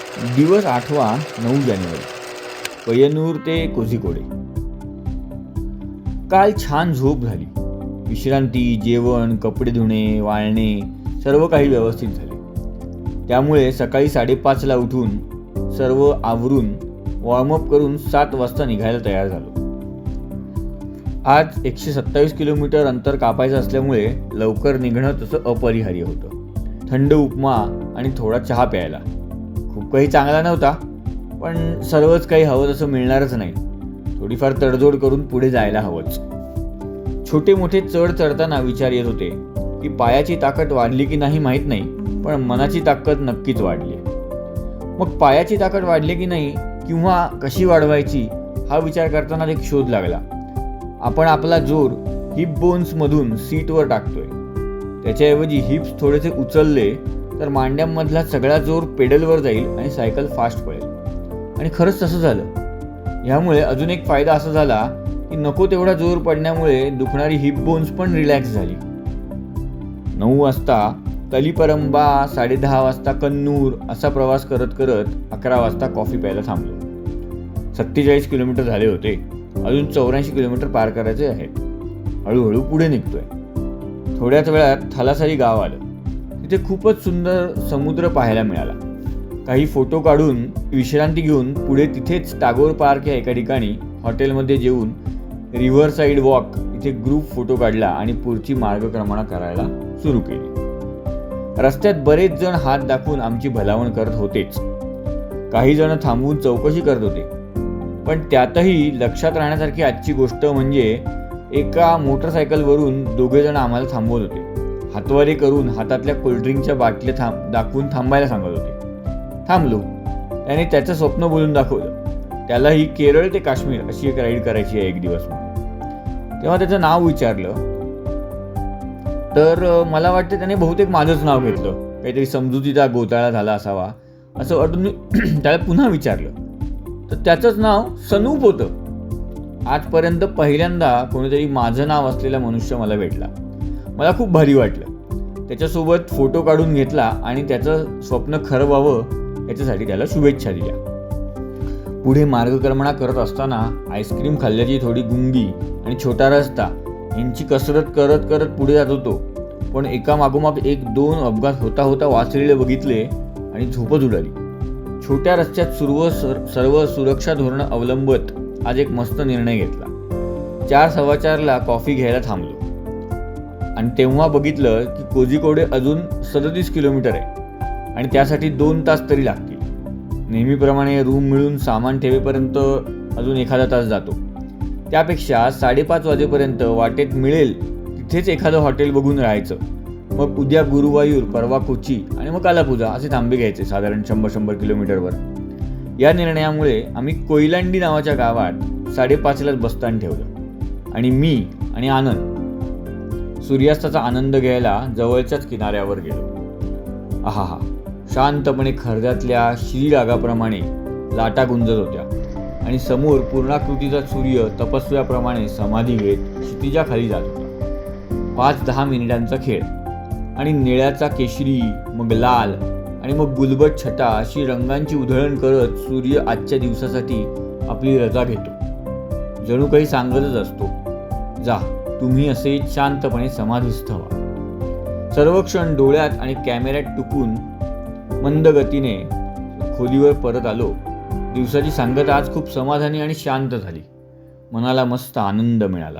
दिवस 8वा 9 जानेवारी. पय्यन्नूर ते कोझिकोडे. काल छान झोप झाली. विश्रांती, जेवण, कपडे धुणे, वाळणे सर्व काही व्यवस्थित झाले. त्यामुळे सकाळी 5:30ला उठून सर्व आवरून वॉर्मअप करून 7 वाजता निघायला तयार झालो. आज 127 किलोमीटर अंतर कापायचं असल्यामुळे लवकर निघणं तसं अपरिहार्य होतं. थंड उपमा आणि थोडा चहा प्यायला. खूप काही चांगला नव्हता, पण सर्वच काही हवं तसं मिळणारच नाही. थोडीफार तडजोड करून पुढे जायला हवंच. छोटे मोठे चढ चढताना विचार येत होते की पायाची ताकद वाढली की नाही माहीत नाही, पण मनाची ताकद नक्कीच वाढली. मग पायाची ताकद वाढली की नाही किंवा कशी वाढवायची हा विचार करताना एक शोध लागला. आपण आपला जोर हिप बोन्समधून सीटवर टाकतोय. त्याच्याऐवजी हिप्स थोडेसे उचलले तर मांड्यांमधला सगळा जोर पेडलवर जाईल आणि सायकल फास्ट पळेल. आणि खरंच तसं झालं. ह्यामुळे अजून एक फायदा असा झाला की नको तेवढा जोर पडण्यामुळे दुखणारी हिप बोन्स पण रिलॅक्स झाली. 9 वाजता तलीपरंबा, 10:30 वाजता कन्नूर असा प्रवास करत करत 11 वाजता कॉफी प्यायला थांबलो. 47 किलोमीटर झाले होते. अजून 84 किलोमीटर पार करायचे आहेत. हळूहळू पुढे निघतोय. थोड्याच वेळात थलासरी गाव आलं. तिथे खूपच सुंदर समुद्र पाहायला मिळाला. काही फोटो काढून विश्रांती घेऊन पुढे तिथेच टागोर पार्क या एका ठिकाणी हॉटेलमध्ये जेवून रिव्हर साईड वॉक इथे ग्रुप फोटो काढला आणि पुढची मार्गक्रमणा करायला सुरू केली. रस्त्यात बरेच जण हात दाखवून आमची भलावण करत होतेच. काही जण थांबवून चौकशी करत होते. पण त्यातही लक्षात राहण्यासारखी आजची गोष्ट म्हणजे एका मोटरसायकलवरून 2 जण आम्हाला थांबवत होते. हातवारे करून हातातल्या कोल्ड्रिंकच्या बाटल्या दाखवून थांबायला सांगत होते. थांबलो. त्याने त्याचं स्वप्न बोलून दाखवलं. त्यालाही केरळ ते काश्मीर अशी एक राईड करायची आहे 1 दिवस म्हणून. तेव्हा त्याचं नाव विचारलं तर मला वाटतं त्याने बहुतेक माझंच नाव घेतलं. काहीतरी समजुतीचा घोटाळा झाला असावा असं वाटून मी त्याला पुन्हा विचारलं तर त्याचंच नाव सनूप होतं. आजपर्यंत पहिल्यांदा कोणीतरी माझं नाव असलेला मनुष्य मला भेटला. मला खूप भारी वाटलं. त्याच्यासोबत फोटो काढून घेतला आणि त्याचं स्वप्न खरं व्हावं याच्यासाठी त्याला शुभेच्छा दिल्या. पुढे मार्गक्रमणा करत असताना आईस्क्रीम खाल्ल्याची थोडी गुंगी आणि छोटा रस्ता यांची कसरत करत करत पुढे जात होतो. पण एका मागोमाग 1-2 अपघात होता होता वाचलेले बघितले आणि झोपच उडाली. छोट्या रस्त्यात सर्व सुरक्षा धोरणं अवलंबत आज एक मस्त निर्णय घेतला. 4:15ला कॉफी घ्यायला थांबलो आणि तेव्हा बघितलं की कोझिकोडे अजून 37 किलोमीटर आहे आणि त्यासाठी 2 तास तरी लागतील. नेहमीप्रमाणे रूम मिळून सामान ठेवेपर्यंत अजून एखादा तास जातो. त्यापेक्षा 5:30 वाजेपर्यंत वाटेत मिळेल तिथेच एखादं हॉटेल बघून राहायचं. मग उद्या गुरुवायूर, परवा कोची आणि मग कालापूजा असे थांबे घ्यायचे साधारण 100 किलोमीटरवर. या निर्णयामुळे आम्ही कोईलांडी नावाच्या गावात 5:30लाच बसस्थान ठेवलं आणि मी आणि आनंद सूर्यास्ताचा आनंद घ्यायला जवळच्याच किनाऱ्यावर गेलो. आहा, शांतपणे खर्जातल्या श्रीरागाप्रमाणे लाटा गुंजत होत्या आणि समोर पूर्णाकृतीचा सूर्य तपस्व्याप्रमाणे समाधी घेत क्षितिजाखाली जात होता. 5-10 मिनिटांचा खेळ आणि निळ्याचा केशरी, मग लाल आणि मग गुलबट छटा अशी रंगांची उधळण करत सूर्य आजच्या दिवसासाठी आपली रजा घेतो. जणू काही सांगतच असतो, जा तुम्ही असे शांतपणे समाधीस्थ व्हा. सर्व क्षण डोळ्यात आणि कॅमेऱ्यात टुकून मंद गतीने खोलीवर परत आलो. दिवसाची सांगता आज खूप समाधानी आणि शांत झाली. मनाला मस्त आनंद मिळाला.